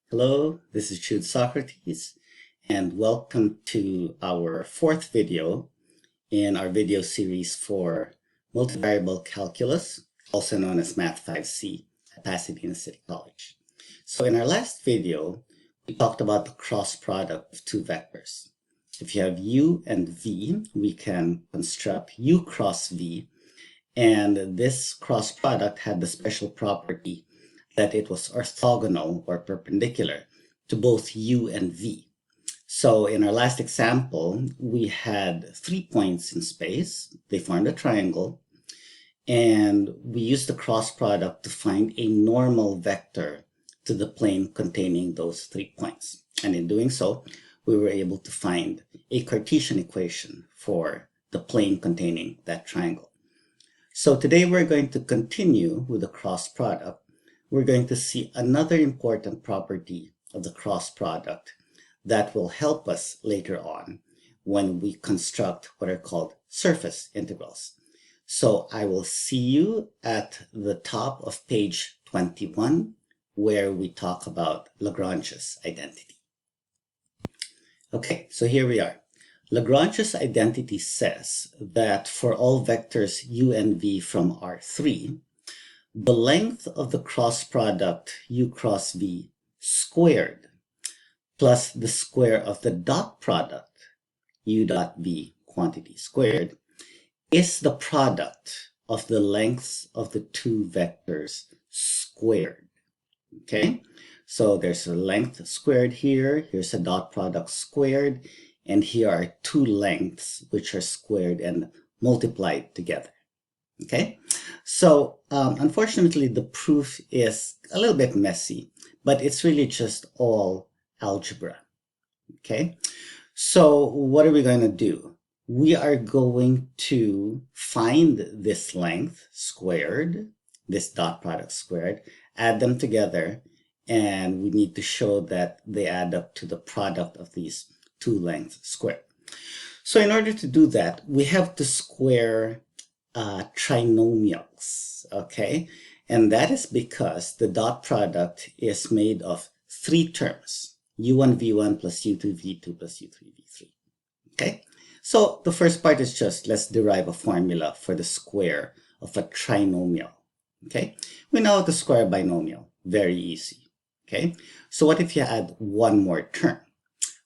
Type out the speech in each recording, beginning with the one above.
Hello, this is Jude Socrates, and welcome to our fourth video in our video series for multivariable calculus, also known as Math 5C at Pasadena City College. So in our last video, we talked about the cross product of two vectors. If you have u and v, we can construct u cross v, and this cross product had the special property that it was orthogonal or perpendicular to both u and v. So in our last example, we had 3 points in space. They formed a triangle, and we used the cross product to find a normal vector to the plane containing those 3 points. And in doing so, we were able to find a Cartesian equation for the plane containing that triangle. So today we're going to continue with the cross product. We're going to see another important property of the cross product that will help us later on when we construct what are called surface integrals. So I will see you at the top of page 21, where we talk about Lagrange's identity. Okay, so here we are. Lagrange's identity says that for all vectors u and v from R3, the length of the cross product u cross v squared plus the square of the dot product u dot v quantity squared is the product of the lengths of the two vectors squared. Okay, so there's a length squared here, here's a dot product squared, and here are two lengths which are squared and multiplied together. Okay, so unfortunately the proof is a little bit messy, but it's really just all algebra. Okay, so what are we going to do? We are going to find this length squared, this dot product squared, add them together, and we need to show that they add up to the product of these two lengths squared. So in order to do that, we have to square trinomials, okay? And that is because the dot product is made of three terms, u1 v1 plus u2 v2 plus u3 v3, okay? So the first part is just, let's derive a formula for the square of a trinomial, okay? We know how to square a binomial, very easy, okay? So what if you add one more term?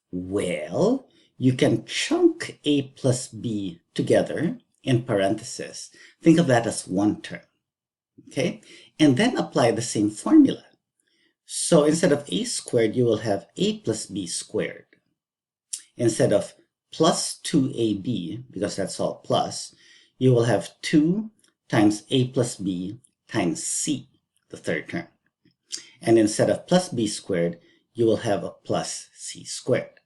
Well, you can chunk a plus b together in parentheses. Think of that as one term, okay? And then apply the same formula. So instead of a squared, you will have a plus b squared. Instead of plus 2ab, because that's all plus, you will have 2 times a plus b times c, the third term. And instead of plus b squared, you will have a plus c squared.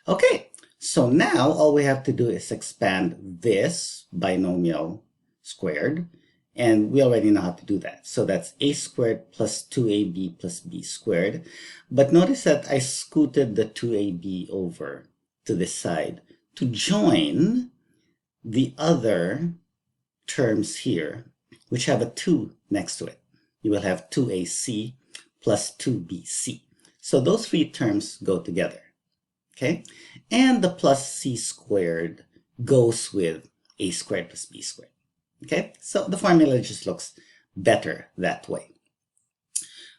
Okay, so now all we have to do is expand this binomial squared, and we already know how to do that. So that's a squared plus 2ab plus b squared. But notice that I scooted the 2ab over to this side to join the other terms here, which have a 2 next to it. You will have 2ac plus 2bc. So those three terms go together. Okay, and the plus c squared goes with a squared plus b squared. Okay, so the formula just looks better that way.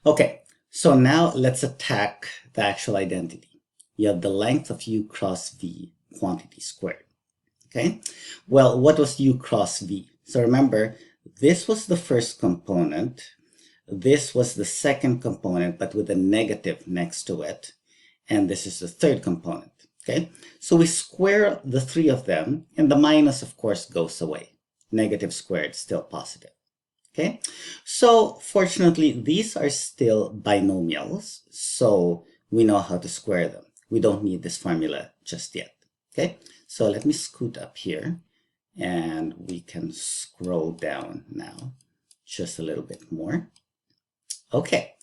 Okay, so now let's attack the actual identity. You have the length of u cross v quantity squared. Okay, well, what was u cross v? So remember, this was the first component, this was the second component, but with a negative next to it. And this is the third component, okay? So we square the three of them, and the minus, of course, goes away. Negative squared, still positive, okay? So fortunately, these are still binomials, so we know how to square them. We don't need this formula just yet, okay? So let me scoot up here, and we can scroll down now just a little bit more. Okay.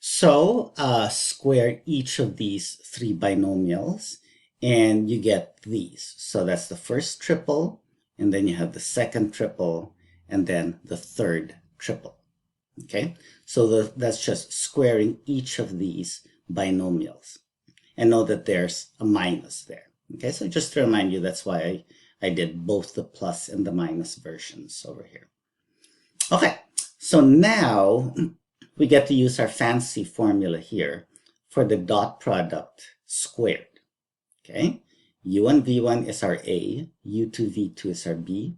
So square each of these three binomials and you get these. So that's the first triple, and then you have the second triple, and then the third triple. Okay, so that's just squaring each of these binomials. And know that there's a minus there. Okay, so just to remind you, that's why I did both the plus and the minus versions over here. Okay, so now we get to use our fancy formula here for the dot product squared. Okay, U1, V1 is our A, U2, V2 is our B,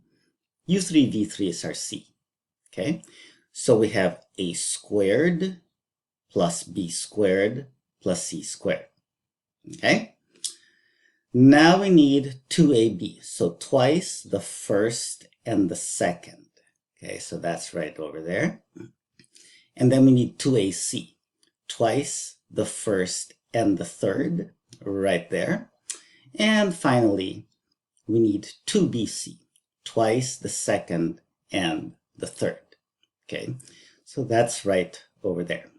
U3, V3 is our C. Okay, so we have A squared plus B squared plus C squared. Okay, now we need 2AB, so twice the first and the second. Okay, so that's right over there. And then we need 2AC, twice the first and the third, right there. And finally, we need 2BC, twice the second and the third. Okay, so that's right over there.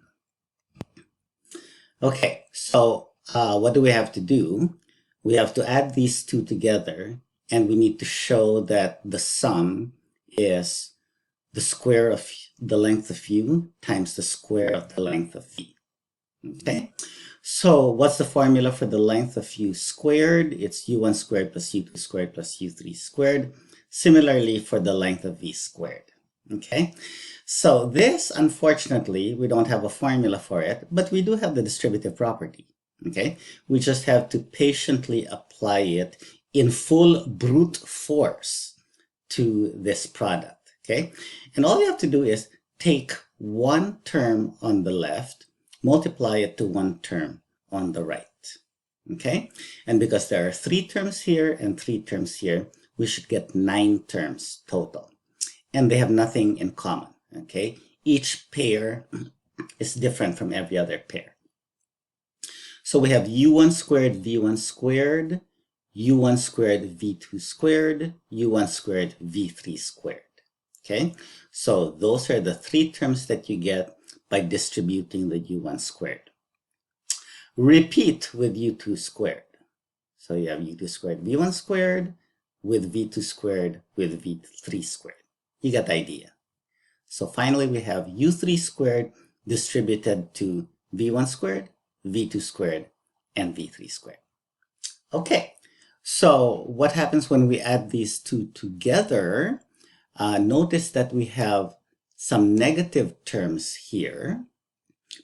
Okay, so what do we have to do? We have to add these two together, and we need to show that the sum is the square of the length of u times the square of the length of v. Okay, so what's the formula for the length of u squared? It's u1 squared plus u2 squared plus u3 squared. Similarly for the length of v squared. Okay, so this, unfortunately, we don't have a formula for it, but we do have the distributive property. Okay, we just have to patiently apply it in full brute force to this product. Okay, and all you have to do is take one term on the left, multiply it to one term on the right. Okay, and because there are 3 terms here and 3 terms here, we should get 9 terms total. And they have nothing in common. Okay, each pair is different from every other pair. So we have u1 squared v1 squared, u1 squared v2 squared, u1 squared v3 squared. Okay, so those are the 3 terms that you get by distributing the u1 squared. Repeat with u2 squared. So you have u2 squared v1 squared with v2 squared with v3 squared. You get the idea. So finally we have u3 squared distributed to v1 squared, v2 squared, and v3 squared. Okay, so what happens when we add these two together? Notice that we have some negative terms here,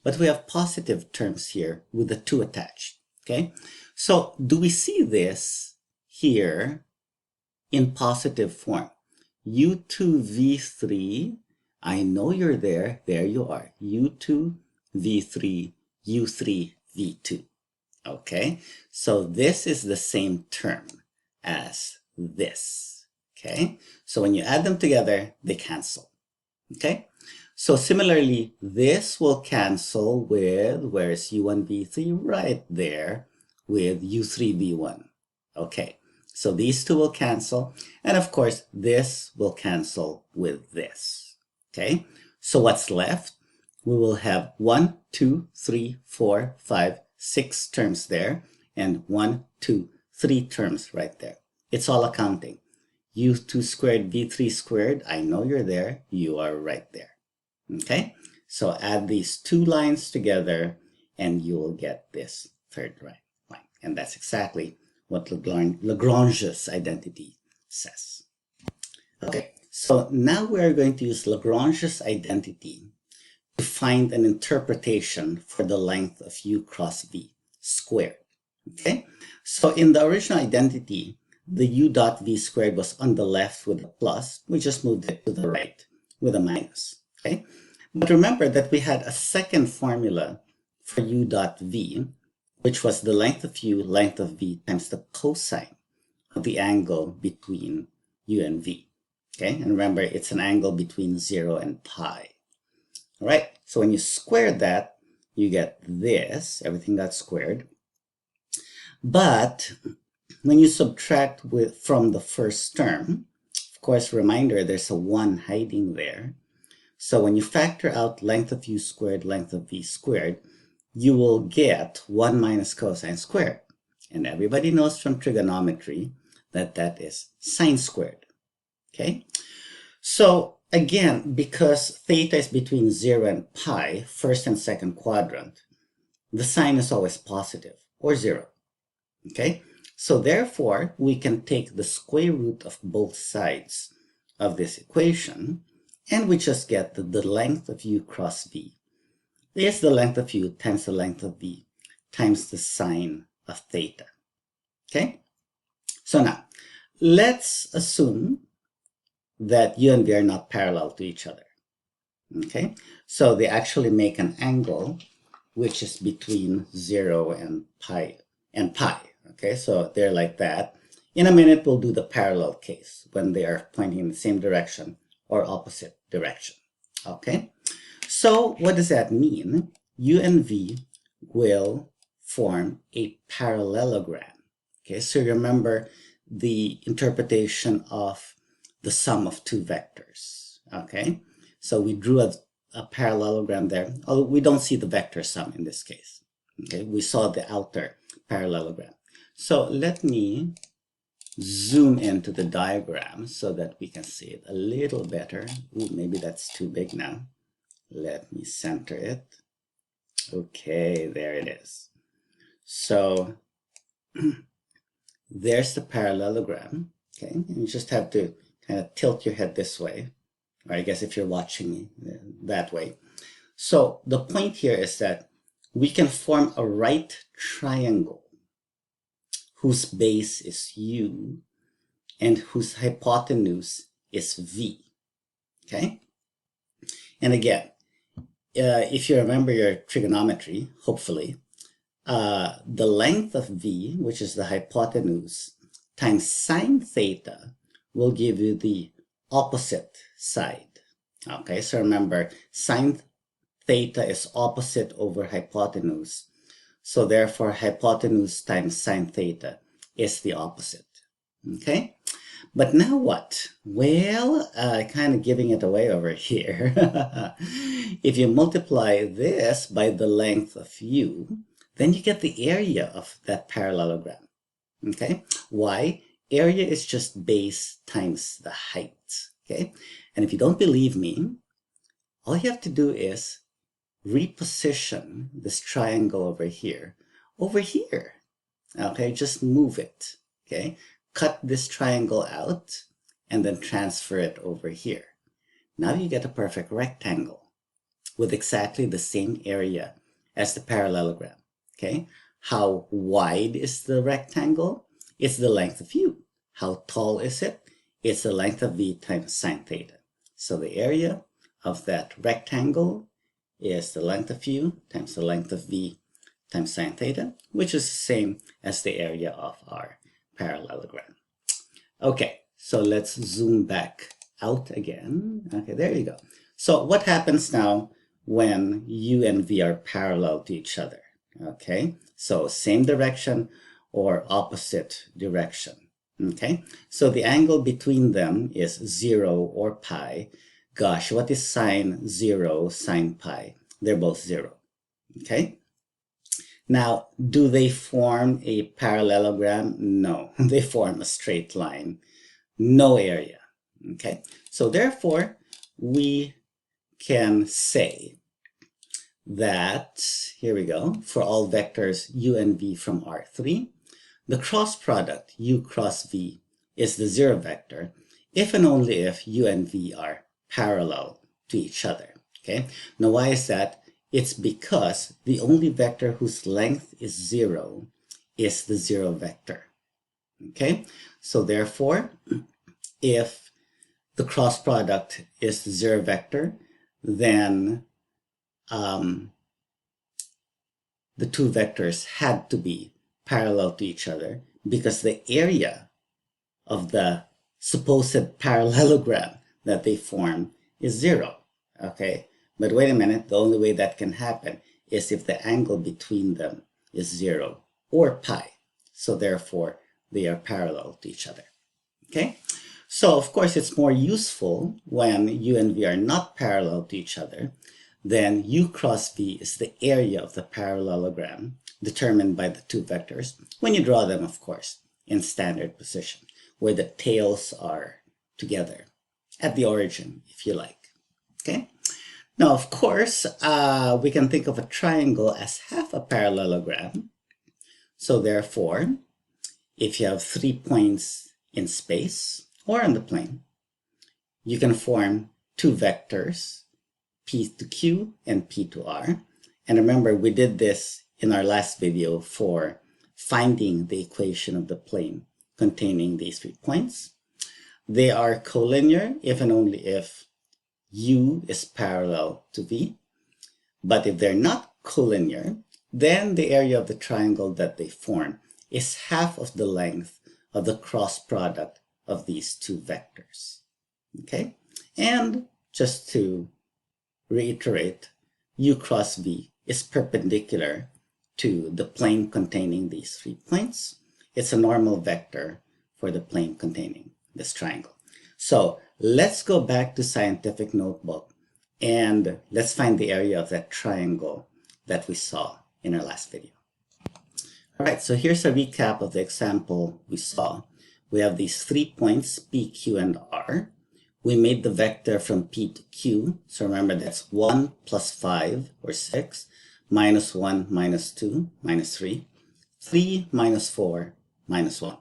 but we have positive terms here with the 2 attached. Okay, so do we see this here in positive form? u2 v3, I know you're there, there you are, u2 v3 u3 v2. Okay, so this is the same term as this. Okay, so when you add them together, they cancel. Okay, so similarly, this will cancel with, where's u1 v3? Right there with u3 v1. Okay, so these two will cancel, and of course, this will cancel with this. Okay, so what's left? We will have 1, 2, 3, 4, 5, 6 terms there, and 1, 2, 3 terms right there. It's all accounting. u2 squared, v3 squared, I know you're there, you are right there. Okay, so add these 2 lines together, and you will get this third line. And that's exactly what Lagrange's identity says. Okay, so now we're going to use Lagrange's identity to find an interpretation for the length of u cross v squared. Okay, so in the original identity, the u dot v squared was on the left with a plus. We just moved it to the right with a minus. Okay, but remember that we had a second formula for u dot v, which was the length of u, length of v, times the cosine of the angle between u and v. Okay, and remember, it's an angle between 0 and pi. All right, so when you square that, you get this, everything got squared. But when you subtract from the first term, of course, reminder, there's a 1 hiding there. So when you factor out length of u squared, length of v squared, you will get 1 minus cosine squared. And everybody knows from trigonometry that that is sine squared. Okay, so again, because theta is between 0 and pi, first and second quadrant, the sign is always positive or 0. Okay? So therefore, we can take the square root of both sides of this equation, and we just get that the length of u cross v is the length of u times the length of v times the sine of theta. Okay? So now, let's assume that u and v are not parallel to each other. Okay? So they actually make an angle which is between 0 and pi. Okay, so they're like that. In a minute, we'll do the parallel case when they are pointing in the same direction or opposite direction. Okay, so what does that mean? U and V will form a parallelogram. Okay, so remember the interpretation of the sum of two vectors. Okay, so we drew a parallelogram there, although we don't see the vector sum in this case. Okay, we saw the outer parallelogram. So let me zoom into the diagram so that we can see it a little better. Ooh, maybe that's too big now. Let me center it. Okay, there it is. So there's the parallelogram. Okay, and you just have to kind of tilt your head this way, or I guess if you're watching me that way. So the point here is that we can form a right triangle whose base is u and whose hypotenuse is v. Okay? And again, if you remember your trigonometry, hopefully, the length of v, which is the hypotenuse, times sine theta will give you the opposite side. Okay, so remember, sine theta is opposite over hypotenuse. So therefore, hypotenuse times sine theta is the opposite. Okay? But now what? Well, kind of giving it away over here. If you multiply this by the length of u, then you get the area of that parallelogram. Okay? Why? Area is just base times the height. Okay? And if you don't believe me, all you have to do is reposition this triangle over here. Okay, just move it. Okay, cut this triangle out and then transfer it over here. Now you get a perfect rectangle with exactly the same area as the parallelogram. Okay, how wide is the rectangle? It's the length of u. How tall is it? It's the length of v times sine theta. So the area of that rectangle is the length of u times the length of v times sine theta, which is the same as the area of our parallelogram. Okay, so let's zoom back out again. Okay, there you go. So what happens now when u and v are parallel to each other? Okay, so same direction or opposite direction. Okay, so the angle between them is 0 or pi. Gosh, what is sine 0, sine pi? They're both 0. Okay? Now, do they form a parallelogram? No, they form a straight line. No area. Okay? So therefore, we can say that, here we go, for all vectors u and v from R3, the cross product u cross v is the 0 vector if and only if u and v are parallel to each other. Okay, now why is that? It's because the only vector whose length is 0 is the 0 vector. Okay, so therefore, if the cross product is the 0 vector, then the two vectors had to be parallel to each other because the area of the supposed parallelogram that they form is 0. Okay, but wait a minute, the only way that can happen is if the angle between them is 0 or pi. So therefore, they are parallel to each other. Okay, so of course it's more useful when u and v are not parallel to each other. Then u cross v is the area of the parallelogram determined by the two vectors when you draw them, of course, in standard position, where the tails are together at the origin, if you like. Okay. Now, of course, we can think of a triangle as half a parallelogram. So therefore, if you have 3 points in space or on the plane, you can form two vectors, P to Q and P to R. And remember, we did this in our last video for finding the equation of the plane containing these 3 points. They are collinear if and only if U is parallel to V. But if they're not collinear, then the area of the triangle that they form is half of the length of the cross product of these two vectors. Okay? And just to reiterate, U cross V is perpendicular to the plane containing these 3 points. It's a normal vector for the plane containing this triangle. So let's go back to scientific notebook and let's find the area of that triangle that we saw in our last video. All right, so here's a recap of the example we saw. We have these 3 points, P, Q, and R. We made the vector from P to Q. So remember, that's 1 plus 5, or 6, minus 1, minus 2, minus 3, 3 minus 4, minus 1.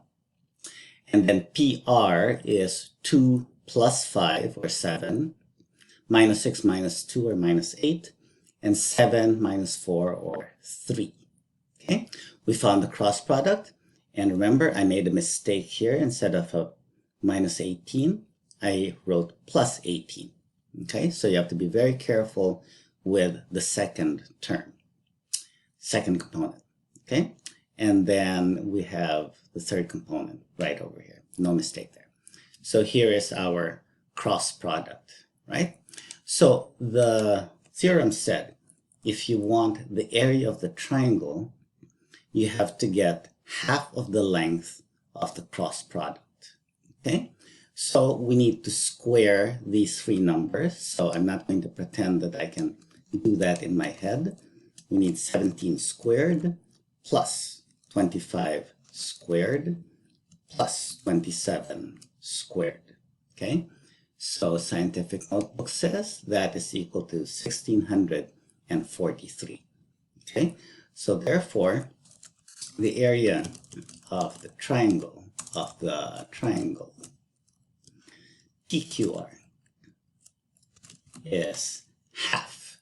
And then PR is 2 plus 5, or 7, minus 6 minus 2, or minus 8, and 7 minus 4, or 3. Okay, we found the cross product. And remember, I made a mistake here. Instead of a minus 18, I wrote plus 18. Okay, so you have to be very careful with the second term, second component. Okay, and then we have the third component right over here. No mistake there. So here is our cross product, right? So the theorem said if you want the area of the triangle, you have to get half of the length of the cross product. Okay, so we need to square these 3 numbers. So I'm not going to pretend that I can do that in my head. We need 17 squared plus 25 squared plus 27 squared. Okay, so scientific notebook says that is equal to 1643. Okay, so therefore the area of the triangle PQR is half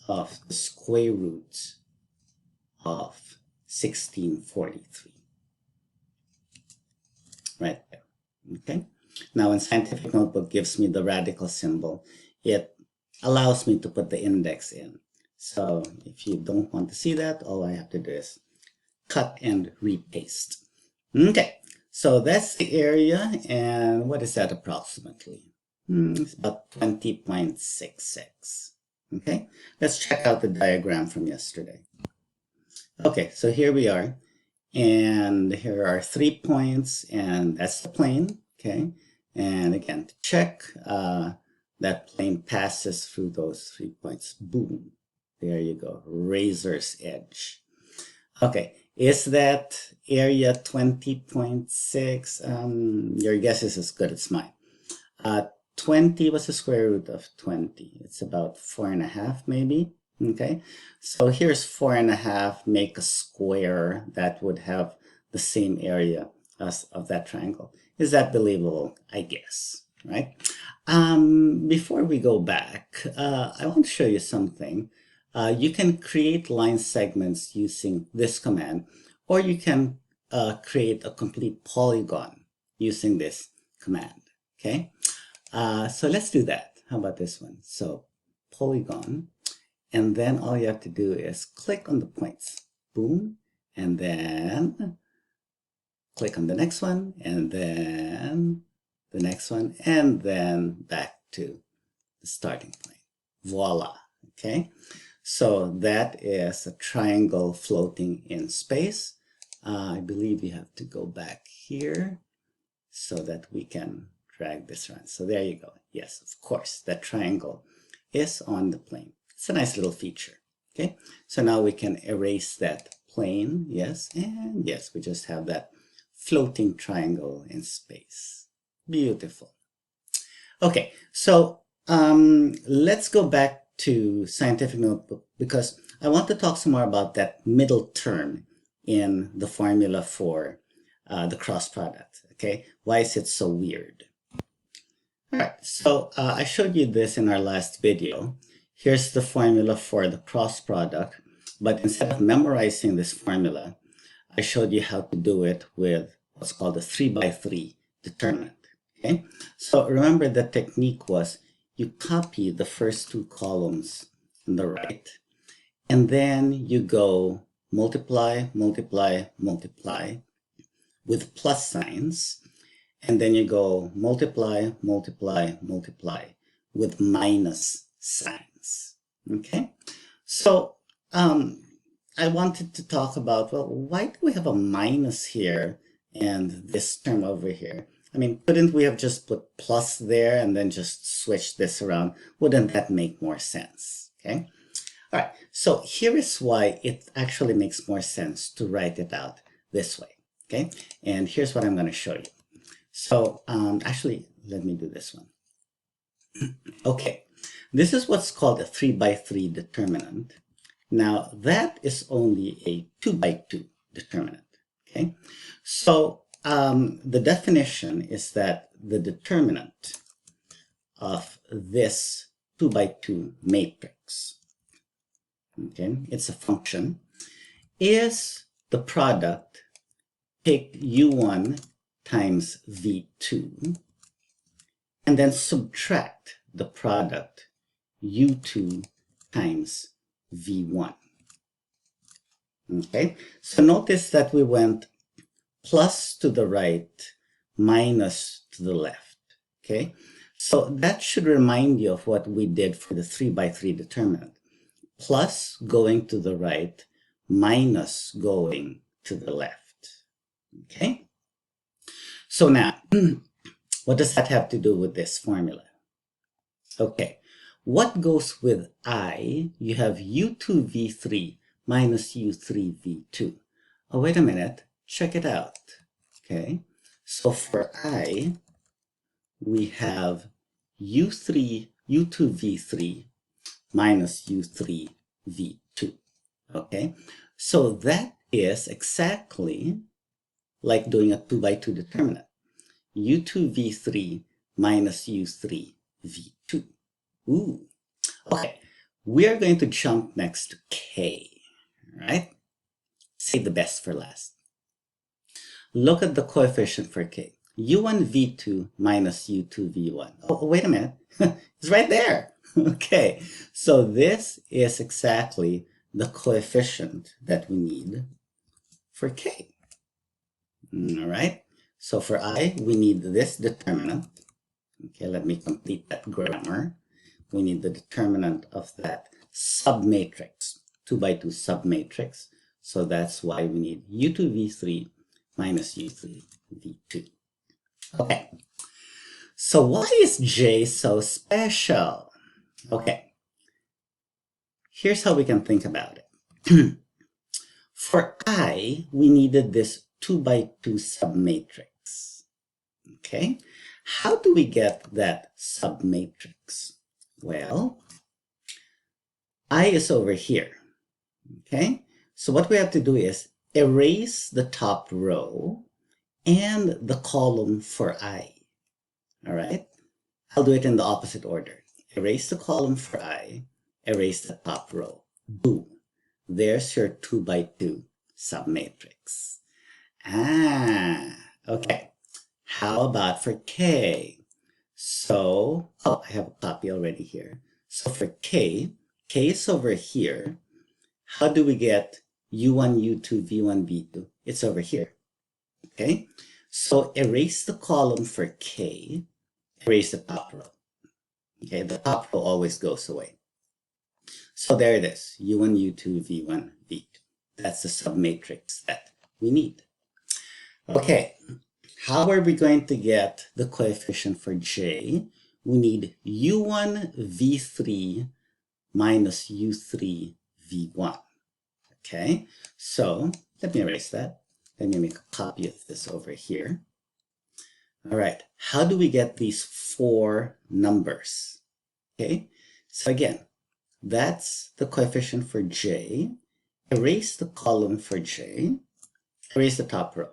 of the square root of 1643. Right there. Okay. Now when scientific notebook gives me the radical symbol, it allows me to put the index in. So if you don't want to see that, all I have to do is cut and repaste. Okay, so that's the area, and what is that approximately? It's about 20.66. Okay, let's check out the diagram from yesterday. Okay, so here we are, and here are 3 points, and that's the plane. Okay, and again, to check, that plane passes through those 3 points. Boom. There you go, razor's edge. Okay, is that area 20.6? Your guess is as good as mine. 20 was the square root of 20. It's about 4.5 maybe. Okay, so here's 4.5, make a square that would have the same area as of that triangle. Is that believable? I guess, right? Before we go back, I want to show you something. You can create line segments using this command, or you can create a complete polygon using this command. Okay, so let's do that. How about this one? So polygon, and then all you have to do is click on the points. Boom, and then click on the next one, and then the next one, and then back to the starting point. Voila. Okay. So that is a triangle floating in space. I believe you have to go back here so that we can drag this around. So there you go. Yes, of course, that triangle is on the plane. It's a nice little feature. Okay, so now we can erase that plane. Yes, and yes, we just have that floating triangle in space. Beautiful. Okay, so let's go back to scientific notebook because I want to talk some more about that middle term in the formula for the cross product. Okay, why is it so weird? All right, so I showed you this in our last video. Here's the formula for the cross product, but instead of memorizing this formula, I showed you how to do it with what's called a 3x3 determinant. Okay, so remember the technique was you copy the first two columns on the right, and then you go multiply, multiply, multiply with plus signs, and then you go multiply, multiply, multiply with minus signs. Okay, so I wanted to talk about, well, why do we have a minus here and this term over here? I mean, couldn't we have just put plus there and then just switch this around? Wouldn't that make more sense? Okay. All right. So here is why it actually makes more sense to write it out this way. Okay. And here's what I'm going to show you. So actually, let me do this one. Okay. This is what's called a 3x3 determinant. Now that is only a 2x2 determinant. Okay. So the definition is that the determinant of this 2x2 matrix, okay, it's a function, is the product, take u1 times v2, and then subtract the product u2 times v1. Okay, so notice that we went plus to the right, minus to the left. Okay, so that should remind you of what we did for the 3x3 determinant. Plus going to the right, minus going to the left. Okay, so now, what does that have to do with this formula? Okay, what goes with I? You have u2v3 minus u3v2. Oh, wait a minute. Check it out. Okay, so for I, we have u2v3 minus u3v2. Okay, so that is exactly like doing a 2x2 determinant. u2v3 minus u3v2. Ooh, okay. We are going to jump next to k, right? Save the best for last. Look at the coefficient for k. u1v2 minus u2v1. Oh, wait a minute. It's right there. Okay, so this is exactly the coefficient that we need for k. All right, so for I, we need this determinant. Okay, let me complete that grammar. We need the determinant of that submatrix, 2x2 submatrix. So that's why we need u2v3 minus u3v2. Okay, so why is J so special? Okay, here's how we can think about it. For I, we needed this 2x2 submatrix. Okay, how do we get that submatrix? Well, I is over here. Okay, so what we have to do is erase the top row and the column for I. All right, I'll do it in the opposite order. Erase the column for I, erase the top row. Boom. There's your 2x2 submatrix. Okay. How about for K? So, oh, I have a copy already here. So for K is over here. How do we get U1, U2, V1, V2? It's over here. Okay. So erase the column for K, erase the top row. Okay, the top row always goes away. So there it is, U1, U2, V1, V2. That's the submatrix that we need. Okay, how are we going to get the coefficient for J? We need U1, V3 minus U3, V1. Okay, so let me erase that. Let me make a copy of this over here. All right, how do we get these four numbers? Okay, so again, that's the coefficient for J. Erase the column for J. Erase the top row.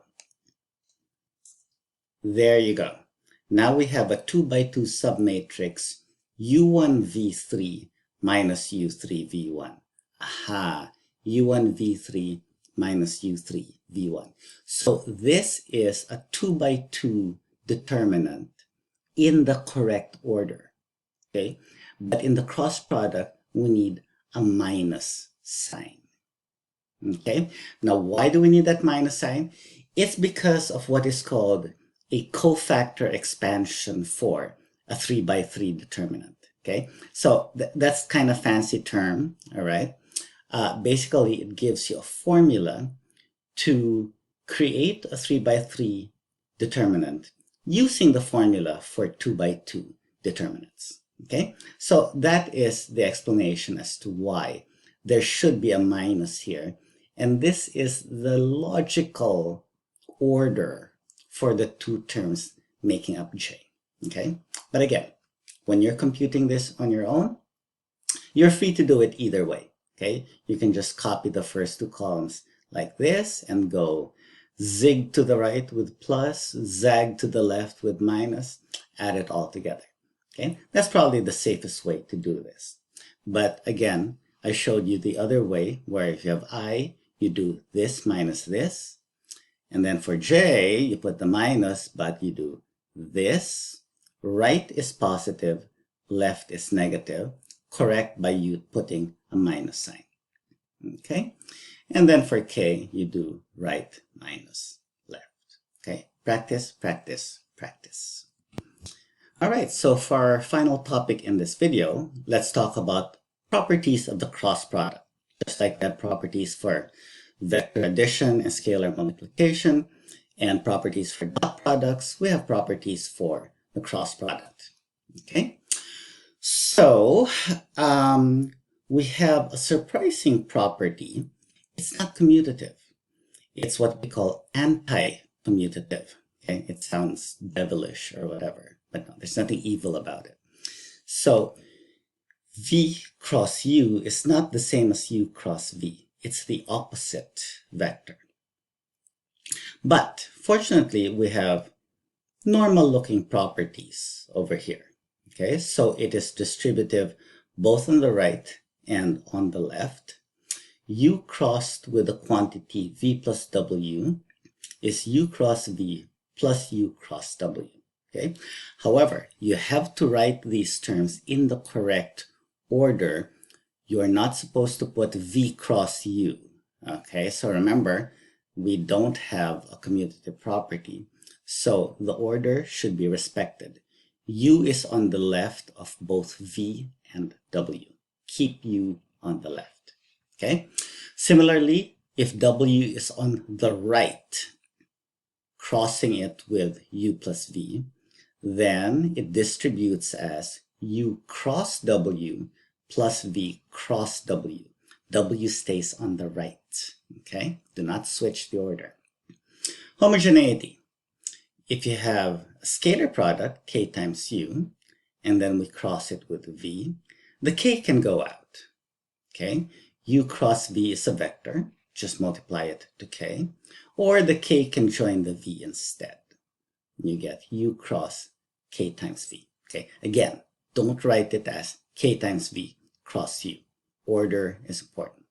There you go. Now we have a 2 by 2 submatrix U1V3 minus U3V1. Aha, U1V3 minus U3V1. So this is a 2 by 2 determinant in the correct order. Okay, but in the cross product, we need a minus sign. Okay, now why do we need that minus sign? It's because of what is called a cofactor expansion for a 3 by 3 determinant. Okay, so that's kind of fancy term. All right, basically it gives you a formula to create a 3 by 3 determinant using the formula for 2 by 2 determinants. Okay, so that is the explanation as to why there should be a minus here. And this is the logical order for the two terms making up J. Okay, but again, when you're computing this on your own, you're free to do it either way. Okay, you can just copy the first two columns like this and go zig to the right with plus, zag to the left with minus, add it all together. Okay, that's probably the safest way to do this. But again, I showed you the other way where if you have I, you do this minus this. And then for J, you put the minus, but you do this. Right is positive, left is negative. Correct by you putting a minus sign. Okay? And then for K, you do right minus left. Okay? Practice, practice, practice. All right, so for our final topic in this video, let's talk about properties of the cross product. Just like that, properties for vector addition and scalar multiplication, and properties for dot products, we have properties for the cross product. Okay, so we have a surprising property. It's not commutative. It's what we call anti-commutative. Okay, it sounds devilish or whatever, but no, there's nothing evil about it. So V cross U is not the same as U cross V. It's the opposite vector. But fortunately, we have normal looking properties over here. Okay, so it is distributive both on the right and on the left. U crossed with the quantity V plus W is U cross V plus U cross W. Okay, however, you have to write these terms in the correct order. You are not supposed to put V cross U. Okay, so remember, we don't have a commutative property. So the order should be respected. U is on the left of both V and W. Keep U on the left. Okay, similarly, if W is on the right, crossing it with U plus V, then it distributes as U cross W plus V cross W. W stays on the right. Okay, do not switch the order. Homogeneity. If you have a scalar product, K times U, and then we cross it with V, the K can go out. Okay, U cross V is a vector, just multiply it to K, or the K can join the V instead. You get U cross K times V. Okay, again, don't write it as K times V cross U. Order is important.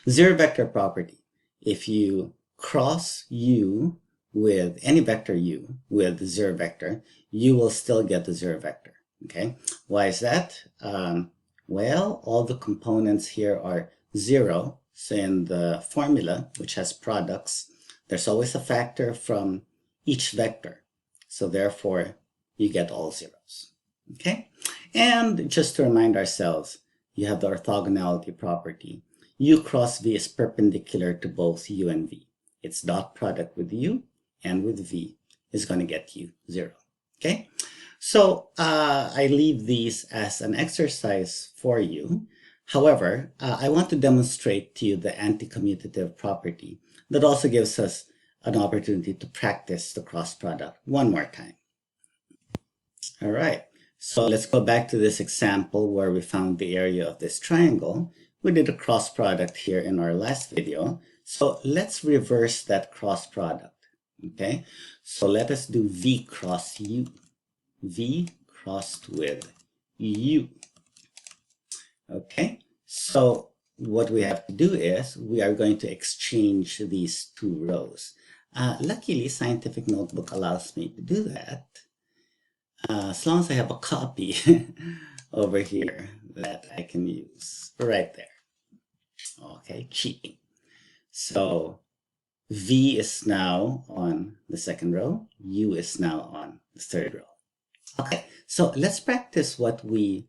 Zero vector property. If you cross U with any vector U with zero vector, you will still get the zero vector. Okay, why is that? Well, all the components here are zero. So in the formula, which has products, there's always a factor from each vector. So therefore, you get all zeros. Okay, and just to remind ourselves, you have the orthogonality property. U cross V is perpendicular to both U and V. Its dot product with U and with V is going to get you 0. Okay, so I leave these as an exercise for you. However, I want to demonstrate to you the anti-commutative property that also gives us an opportunity to practice the cross product one more time. All right, So let's go back to this example where we found the area of this triangle. We did a cross product here in our last video. So let's reverse that cross product. Okay, so let us do V cross U. V crossed with U. Okay, so what we have to do is we are going to exchange these two rows. Luckily, Scientific Notebook allows me to do that. As long as I have a copy over here that I can use right there. Okay, cheating. So V is now on the second row, U is now on the third row. Okay, so let's practice what we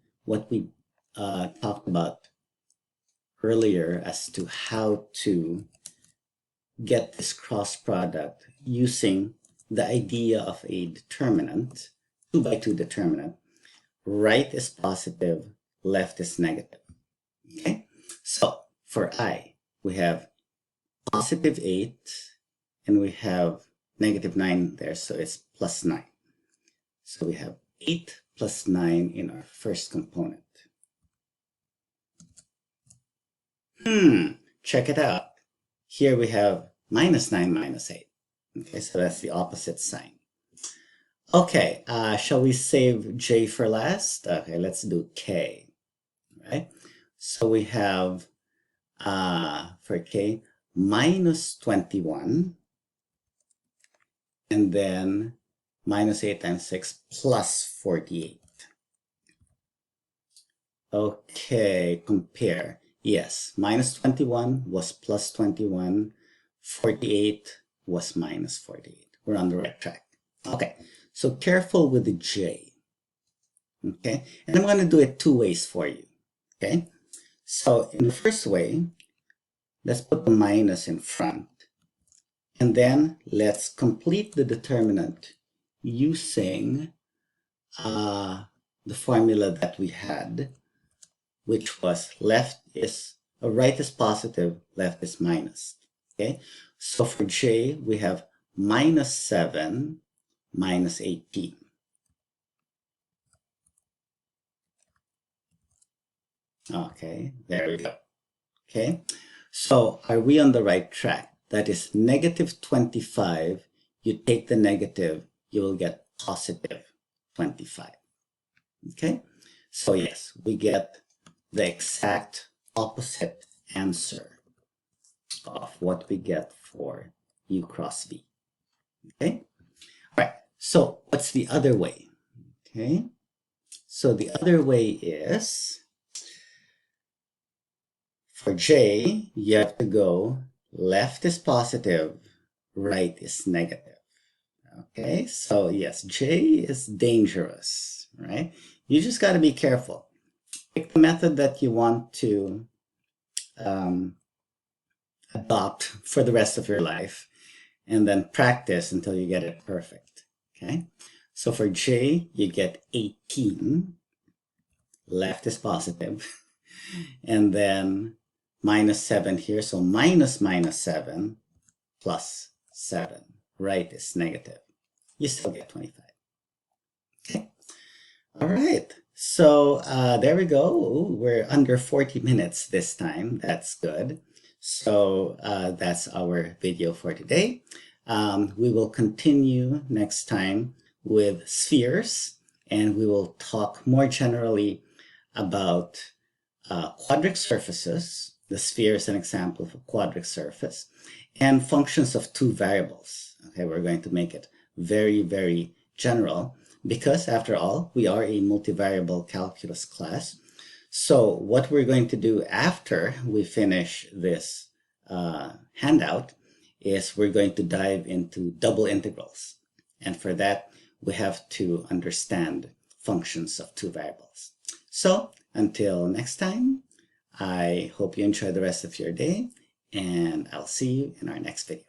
talked about earlier as to how to get this cross product using the idea of a determinant, 2 by 2 determinant. Right is positive, left is negative. Okay, so for I, we have positive 8 and we have negative 9 there, so it's plus 9. So we have 8 plus 9 in our first component. Check it out. Here we have minus 9 minus 8. Okay, so that's the opposite sign. Okay, shall we save J for last? Okay, let's do K, right? So we have, for K, minus 21, and then minus 8 times 6 plus 48. Okay, compare. Yes, minus 21 was plus 21, 48 was minus 48. We're on the right track. Okay, so careful with the J. Okay, and I'm going to do it 2 ways for you. Okay, so in the first way, let's put the minus in front. And then let's complete the determinant using the formula that we had, which was right is positive, left is minus. Okay, so for J, we have minus 7 minus 18. Okay, there we go. Okay, so are we on the right track? That is negative 25. You take the negative, you will get positive 25. Okay, so yes, we get the exact opposite answer of what we get for U cross V. Okay, all right, so what's the other way? Okay, so the other way is for J, you have to go left is positive, right is negative. Okay, so yes, J is dangerous, right? You just got to be careful. Pick the method that you want to adopt for the rest of your life, and then practice until you get it perfect. Okay, so for J, you get 18, left is positive, and then minus 7 here, so minus 7 plus 7, right is negative. You still get 25. Okay, all right, so there we go. Ooh, we're under 40 minutes this time. That's good. So that's our video for today. We will continue next time with spheres, and we will talk more generally about quadric surfaces. The sphere is an example of a quadric surface, and functions of 2 variables. Okay, we're going to make it very, very general because, after all, we are a multivariable calculus class. So what we're going to do after we finish this handout is we're going to dive into double integrals. And for that, we have to understand functions of 2 variables. So until next time, I hope you enjoy the rest of your day, and I'll see you in our next video.